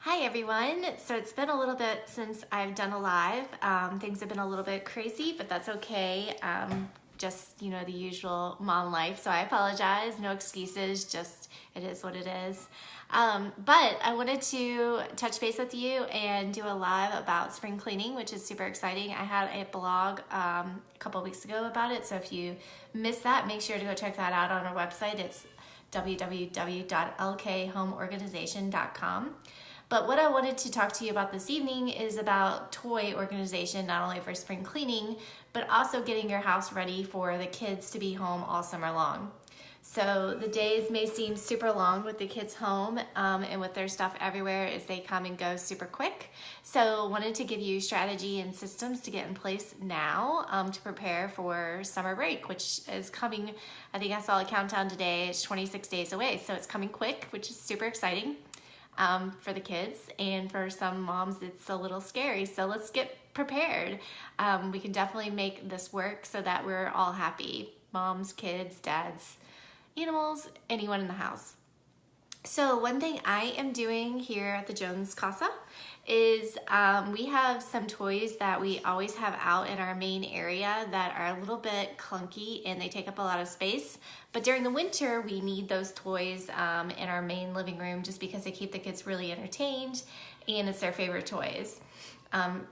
Hi everyone. So it's been a little bit since I've done a live. Things have been a little bit crazy, but that's okay. Just, the usual mom life. So I apologize. No excuses. Just it is what it is. But I wanted to touch base with you and do a live about spring cleaning, which is super exciting. I had a blog a couple weeks ago about it. So if you missed that, make sure to go check that out on our website. It's www.lkhomeorganization.com. But what I wanted to talk to you about this evening is about toy organization, not only for spring cleaning, but also getting your house ready for the kids to be home all summer long. So the days may seem super long with the kids home and with their stuff everywhere as they come and go super quick. So wanted to give you strategy and systems to get in place now to prepare for summer break, which is coming. I think I saw a countdown today. It's 26 days away. So it's coming quick, which is super exciting. For the kids, and for some moms it's a little scary, so let's get prepared. We can definitely make this work so that we're all happy, moms, kids, dads, animals, anyone in the house. So one thing I am doing here at the Jones Casa is we have some toys that we always have out in our main area that are a little bit clunky and they take up a lot of space. But during the winter, we need those toys in our main living room just because they keep the kids really entertained and it's their favorite toys.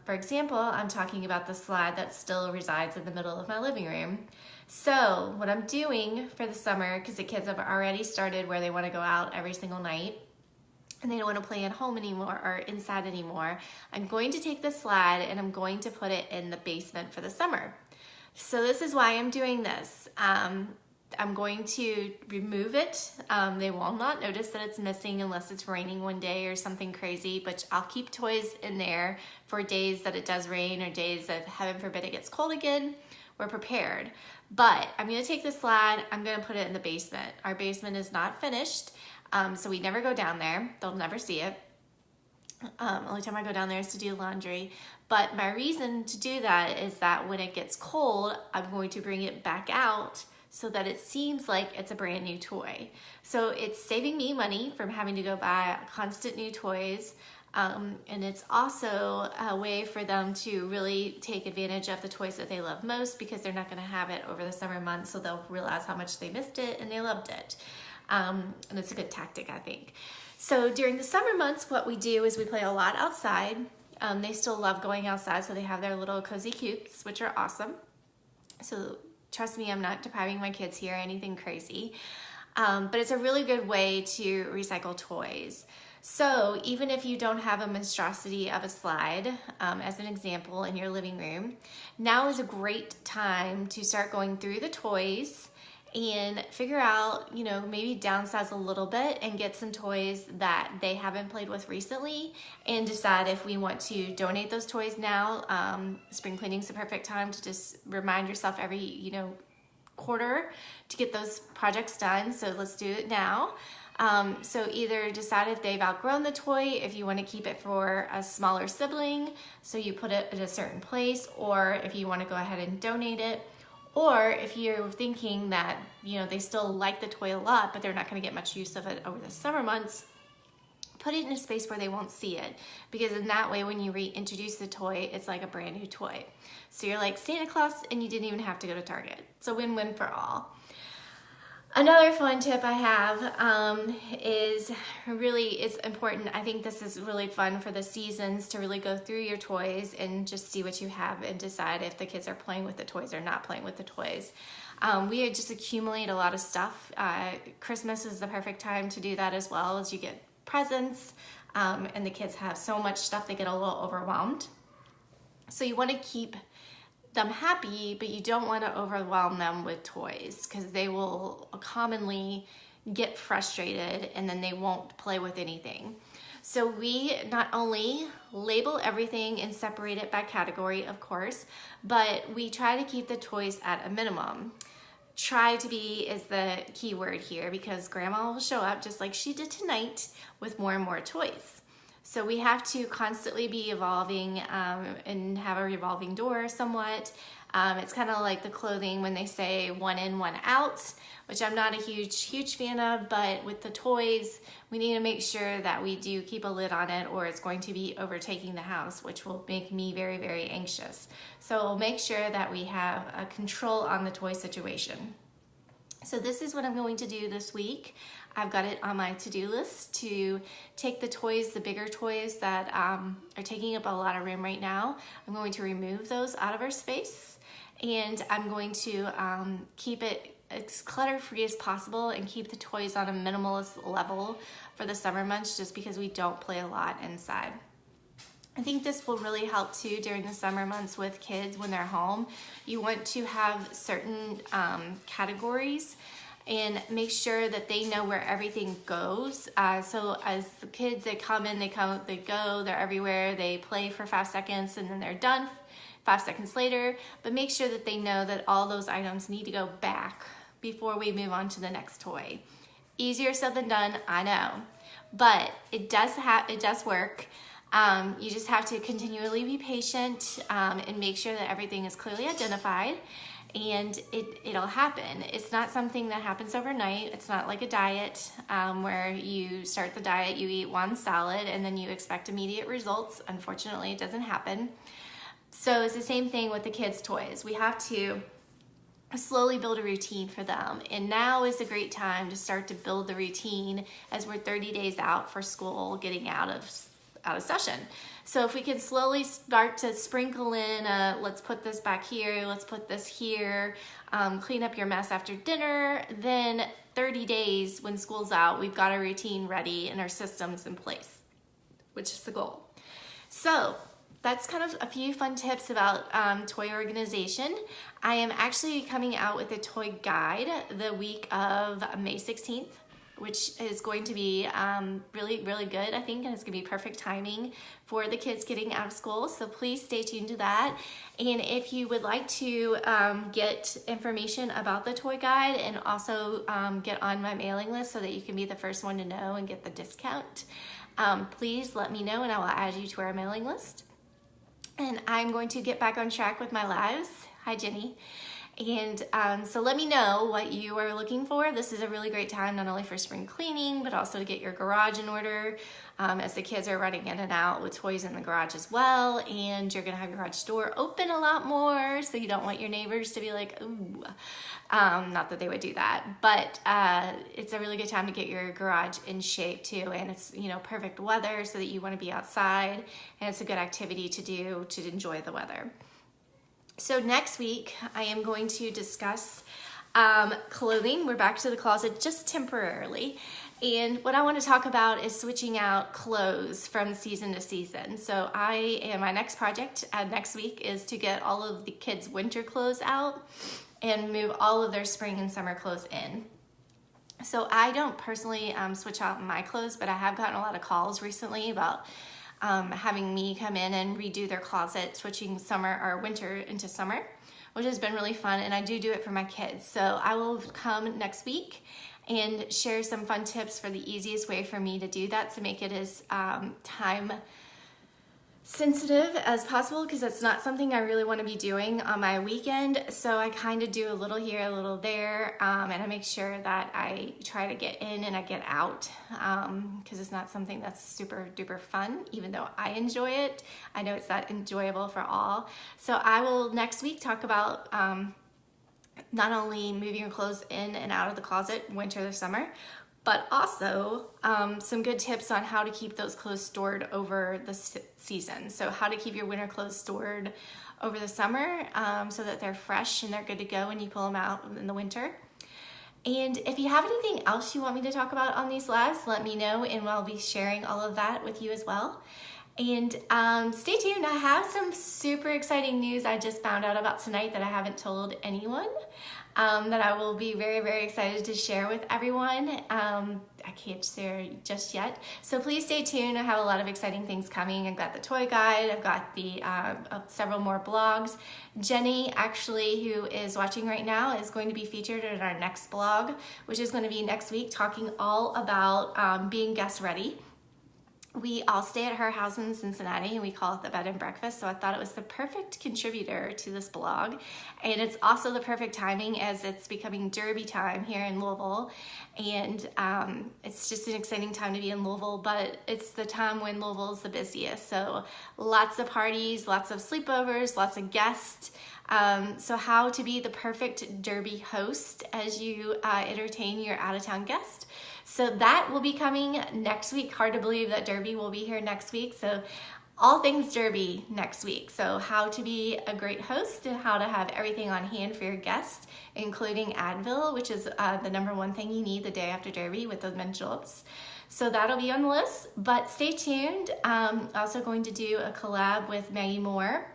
For example, I'm talking about the slide that still resides in the middle of my living room. So what I'm doing for the summer, because the kids have already started where they want to go out every single night and they don't want to play at home anymore or inside anymore, I'm going to take the slide and I'm going to put it in the basement for the summer. So this is why I'm doing this. I'm going to remove it. They will not notice that it's missing unless it's raining one day or something crazy, but I'll keep toys in there for days that it does rain or days that, heaven forbid, it gets cold again. We're prepared. But I'm gonna take the slide, I'm gonna put it in the basement. Our basement is not finished, so we never go down there. They'll never see it. Only time I go down there is to do laundry. But my reason to do that is that when it gets cold, I'm going to bring it back out so that it seems like it's a brand new toy. So it's saving me money from having to go buy constant new toys. And it's also a way for them to really take advantage of the toys that they love most because they're not going to have it over the summer months, so they'll realize how much they missed it and they loved it. And it's a good tactic, I think. So during the summer months, what we do is we play a lot outside. They still love going outside, so they have their little cozy coops, which are awesome. So trust me, I'm not depriving my kids here or anything crazy. But it's a really good way to recycle toys. So even if you don't have a monstrosity of a slide, as an example, in your living room, now is a great time to start going through the toys and figure out, maybe downsize a little bit and get some toys that they haven't played with recently and decide if we want to donate those toys now. Spring cleaning is the perfect time to just remind yourself every, quarter to get those projects done. So let's do it now. So either decide if they've outgrown the toy, if you want to keep it for a smaller sibling, so you put it at a certain place, or if you want to go ahead and donate it, or if you're thinking that, they still like the toy a lot, but they're not going to get much use of it over the summer months, put it in a space where they won't see it, because in that way, when you reintroduce the toy, it's like a brand new toy. So you're like Santa Claus and you didn't even have to go to Target. It's a win-win for all. Another fun tip I have is it's important. I think this is really fun for the seasons to really go through your toys and just see what you have and decide if the kids are playing with the toys or not playing with the toys. We just accumulate a lot of stuff. Christmas is the perfect time to do that as well, as you get presents and the kids have so much stuff they get a little overwhelmed. So you want to keep them happy, but you don't want to overwhelm them with toys because they will commonly get frustrated and then they won't play with anything. So we not only label everything and separate it by category, of course, but we try to keep the toys at a minimum. Try to be is the key word here, because grandma will show up just like she did tonight with more and more toys. So we have to constantly be evolving and have a revolving door somewhat. It's kind of like the clothing when they say one in, one out, which I'm not a huge fan of, but with the toys, we need to make sure that we do keep a lid on it or it's going to be overtaking the house, which will make me very, very anxious. So we'll make sure that we have a control on the toy situation. So this is what I'm going to do this week. I've got it on my to-do list to take the toys, the bigger toys that are taking up a lot of room right now. I'm going to remove those out of our space, and I'm going to keep it as clutter-free as possible and keep the toys on a minimalist level for the summer months, just because we don't play a lot inside. I think this will really help too during the summer months with kids when they're home. You want to have certain categories and make sure that they know where everything goes. So as the kids, they come in, they go, they're everywhere, they play for 5 seconds and then they're done 5 seconds later, but make sure that they know that all those items need to go back before we move on to the next toy. Easier said than done, I know, but it does work. You just have to continually be patient and make sure that everything is clearly identified, and it'll happen. It's not something that happens overnight. It's not like a diet where you start the diet, you eat one salad, and then you expect immediate results. Unfortunately, it doesn't happen. So it's the same thing with the kids' toys. We have to slowly build a routine for them, and now is a great time to start to build the routine as we're 30 days out for school, getting out of session. So if we can slowly start to sprinkle in, let's put this back here, let's put this here, clean up your mess after dinner, then 30 days when school's out, we've got our routine ready and our systems in place, which is the goal. So that's kind of a few fun tips about toy organization. I am actually coming out with a toy guide the week of May 16th, which is going to be really, really good, I think, and it's gonna be perfect timing for the kids getting out of school. So please stay tuned to that. And if you would like to get information about the toy guide and also get on my mailing list so that you can be the first one to know and get the discount, please let me know and I will add you to our mailing list. And I'm going to get back on track with my lives. Hi, Jenny. And so let me know what you are looking for. This is a really great time, not only for spring cleaning, but also to get your garage in order as the kids are running in and out with toys in the garage as well. And you're gonna have your garage door open a lot more, so you don't want your neighbors to be like, ooh. Not that they would do that, but it's a really good time to get your garage in shape too. And it's, you know, perfect weather so that you wanna be outside, and it's a good activity to do to enjoy the weather. So next week, I am going to discuss clothing. We're back to the closet just temporarily. And what I want to talk about is switching out clothes from season to season. So my next project next week is to get all of the kids' winter clothes out and move all of their spring and summer clothes in. So I don't personally switch out my clothes, but I have gotten a lot of calls recently about having me come in and redo their closet, switching summer or winter into summer, which has been really fun, and I do it for my kids. So I will come next week and share some fun tips for the easiest way for me to do that, to make it as time sensitive as possible, because it's not something I really want to be doing on my weekend. So I kind of do a little here, a little there, and I make sure that I try to get in and I get out, because it's not something that's super duper fun, even though I enjoy it. I know it's not enjoyable for all. So I will next week talk about not only moving your clothes in and out of the closet, winter or summer, but also some good tips on how to keep those clothes stored over the season. So how to keep your winter clothes stored over the summer so that they're fresh and they're good to go when you pull them out in the winter. And if you have anything else you want me to talk about on these lives, let me know, and I'll be sharing all of that with you as well. And stay tuned. I have some super exciting news I just found out about tonight that I haven't told anyone, that I will be very, very excited to share with everyone. I can't share just yet, so please stay tuned. I have a lot of exciting things coming. I've got the toy guide, I've got the several more blogs. Jenny, actually, who is watching right now, is going to be featured in our next blog, which is going to be next week, talking all about being guest ready. we all stay at her house in Cincinnati, and we call it the bed and breakfast. So I thought it was the perfect contributor to this blog. And it's also the perfect timing as it's becoming Derby time here in Louisville. And it's just an exciting time to be in Louisville, but it's the time when Louisville is the busiest. So lots of parties, lots of sleepovers, lots of guests. So how to be the perfect Derby host as you entertain your out-of-town guest. So that will be coming next week. Hard to believe that Derby will be here next week. So all things Derby next week. So how to be a great host and how to have everything on hand for your guests, including Advil, which is the #1 thing you need the day after Derby with those mint juleps. So that'll be on the list, but stay tuned. Also going to do a collab with Maggie Moore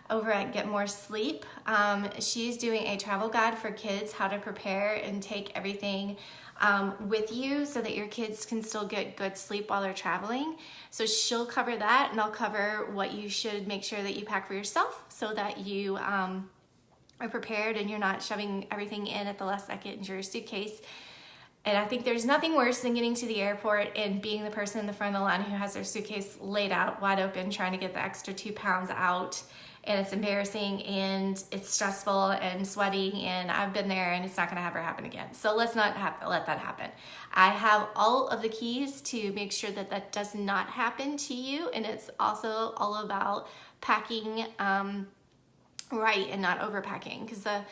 over at Get More Sleep. She's doing a travel guide for kids, how to prepare and take everything with you so that your kids can still get good sleep while they're traveling. So she'll cover that, and I'll cover what you should make sure that you pack for yourself so that you are prepared and you're not shoving everything in at the last second into your suitcase. And I think there's nothing worse than getting to the airport and being the person in the front of the line who has their suitcase laid out wide open, trying to get the extra 2 pounds out. And it's embarrassing and it's stressful and sweaty, and I've been there, and it's not gonna ever happen again. So let's not let that happen. I have all of the keys to make sure that that does not happen to you, and it's also all about packing right and not overpacking, because the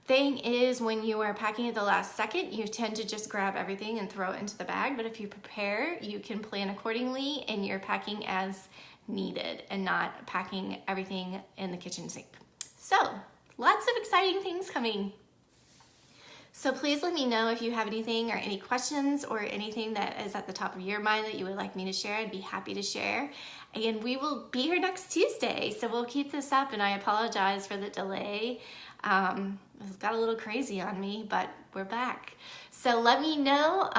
thing is, when you are packing at the last second, you tend to just grab everything and throw it into the bag. But if you prepare, you can plan accordingly, and you're packing as needed and not packing everything in the kitchen sink. So lots of exciting things coming. So please let me know if you have anything or any questions or anything that is at the top of your mind that you would like me to share. I'd be happy to share. And we will be here next Tuesday. So we'll keep this up, and I apologize for the delay. It got a little crazy on me, but we're back. So let me know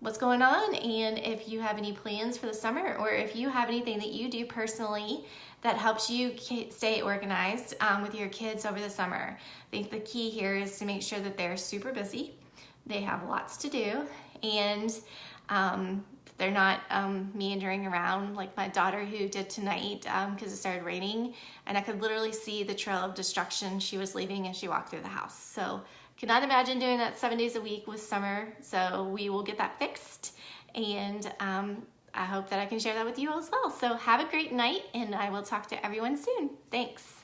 what's going on, and if you have any plans for the summer, or if you have anything that you do personally that helps you stay organized with your kids over the summer. I think the key here is to make sure that they're super busy, they have lots to do, and they're not meandering around like my daughter who did tonight because it started raining, and I could literally see the trail of destruction she was leaving as she walked through the house. So could not imagine doing that 7 days a week with summer. So we will get that fixed, and I hope that I can share that with you as well. So have a great night, and I will talk to everyone soon. Thanks.